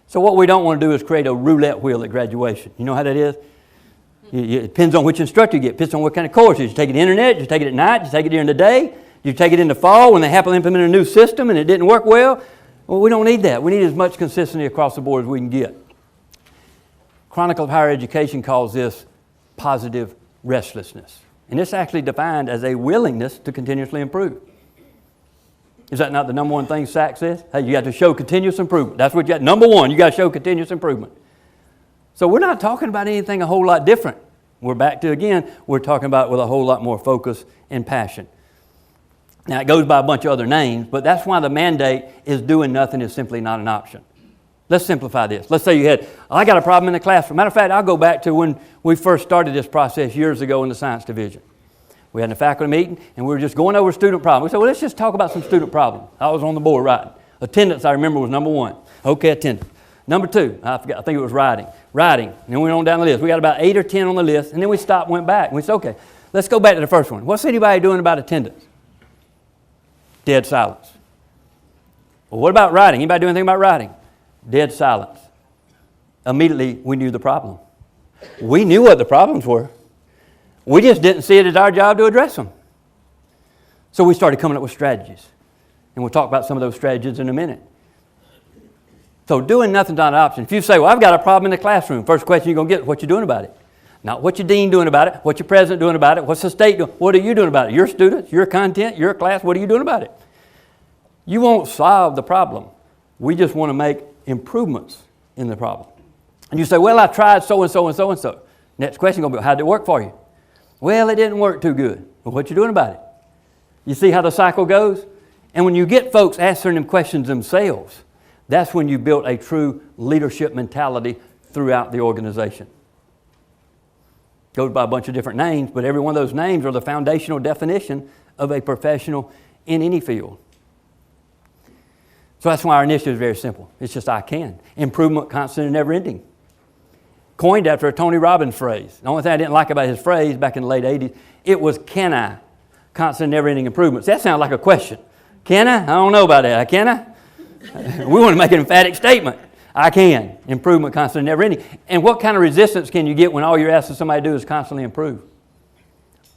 So what we don't want to do is create a roulette wheel at graduation. You know how that is? It depends on which instructor you get. It depends on what kind of courses. You take it the internet, you take it at night, you take it during the day, you take it in the fall when they happily implement a new system and it didn't work well. Well, we don't need that. We need as much consistency across the board as we can get. Chronicle of Higher Education calls this positive restlessness. And it's actually defined as a willingness to continuously improve. Is that not the number one thing SAC says? Hey, you got to show continuous improvement. That's what you got. Number one, you got to show continuous improvement. So we're not talking about anything a whole lot different. We're back to, again, we're talking about with a whole lot more focus and passion. Now, it goes by a bunch of other names, but that's why the mandate is doing nothing is simply not an option. Let's simplify this. Let's say you had, I got a problem in the classroom. Matter of fact, I'll go back to when we first started this process years ago in the science division. We had a faculty meeting, and we were just going over student problems. We said, well, let's just talk about some student problems. I was on the board writing. Attendance, I remember, was number one. Okay, attendance. Number two, I think it was writing. Writing. And then we went on down the list. We got about 8 or 10 on the list, and then we stopped and went back. And we said, okay, let's go back to the first one. What's anybody doing about attendance? Dead silence. Well, what about writing? Anybody do anything about writing? Dead silence. Immediately, we knew the problem. We knew what the problems were. We just didn't see it as our job to address them. So we started coming up with strategies. And we'll talk about some of those strategies in a minute. So doing nothing's not an option. If you say, well, I've got a problem in the classroom, first question you're going to get is what you doing about it. Not what your dean doing about it, what your president doing about it, what's the state doing, what are you doing about it? Your students, your content, your class, what are you doing about it? You won't solve the problem. We just want to make improvements in the problem. And you say, well, I tried so-and-so and so-and-so. Next question is going to be, how did it work for you? Well, it didn't work too good. Well, what you doing about it? You see how the cycle goes? And when you get folks answering them questions themselves, that's when you built a true leadership mentality throughout the organization. Goes by a bunch of different names, but every one of those names are the foundational definition of a professional in any field. So that's why our initiative is very simple. It's just I can. Improvement, constant, and never ending. Coined after a Tony Robbins phrase. The only thing I didn't like about his phrase back in the late 80s, it was can I? Constant, never ending improvements. That sounds like a question. Can I? I don't know about that. Can I? We want to make an emphatic statement. I can. Improvement, constant, never ending. And what kind of resistance can you get when all you're asking somebody to do is constantly improve?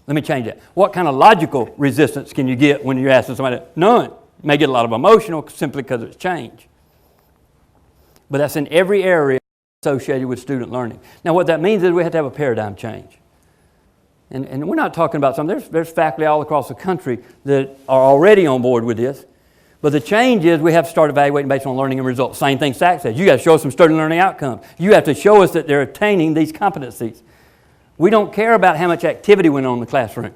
Let me change that. What kind of logical resistance can you get when you're asking somebody to? None. You may get a lot of emotional simply because it's change. But that's in every area associated with student learning. Now what that means is we have to have a paradigm change. And we're not talking about something. There's faculty all across the country that are already on board with this. But the change is we have to start evaluating based on learning and results. Same thing SAC says. You got to show us some student learning outcomes. You have to show us that they're attaining these competencies. We don't care about how much activity went on in the classroom.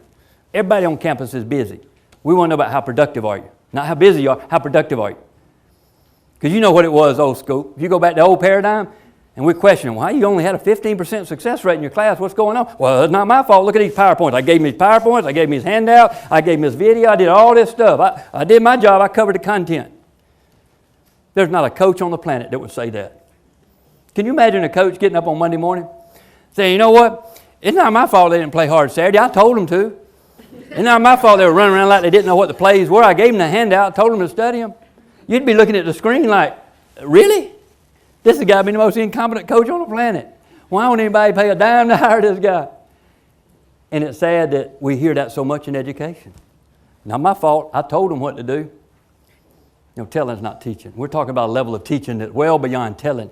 Everybody on campus is busy. We want to know about how productive are you. Not how busy you are, how productive are you. Because you know what it was, old school. If you go back to the old paradigm, and we're questioning, why you only had a 15% success rate in your class? What's going on? Well, it's not my fault. Look at these PowerPoints. I gave him his PowerPoints. I gave him his handout. I gave him his video. I did all this stuff. I did my job. I covered the content. There's not a coach on the planet that would say that. Can you imagine a coach getting up on Monday morning saying, you know what? It's not my fault they didn't play hard Saturday. I told them to. It's not my fault they were running around like they didn't know what the plays were. I gave them the handout, told them to study them. You'd be looking at the screen like, really? This has got to be the most incompetent coach on the planet. Why won't anybody pay a dime to hire this guy? And it's sad that we hear that so much in education. Not my fault. I told them what to do. You know, telling's not teaching. We're talking about a level of teaching that's well beyond telling.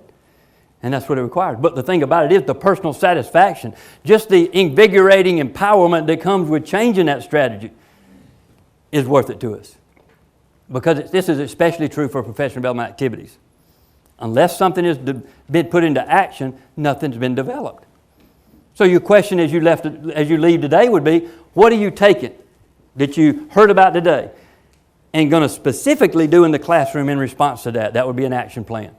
And that's what it requires. But the thing about it is the personal satisfaction, just the invigorating empowerment that comes with changing that strategy is worth it to us. Because this is especially true for professional development activities. Unless something has been put into action, nothing's been developed. So your question as you leave today would be, what are you taking that you heard about today and going to specifically do in the classroom in response to that? That would be an action plan.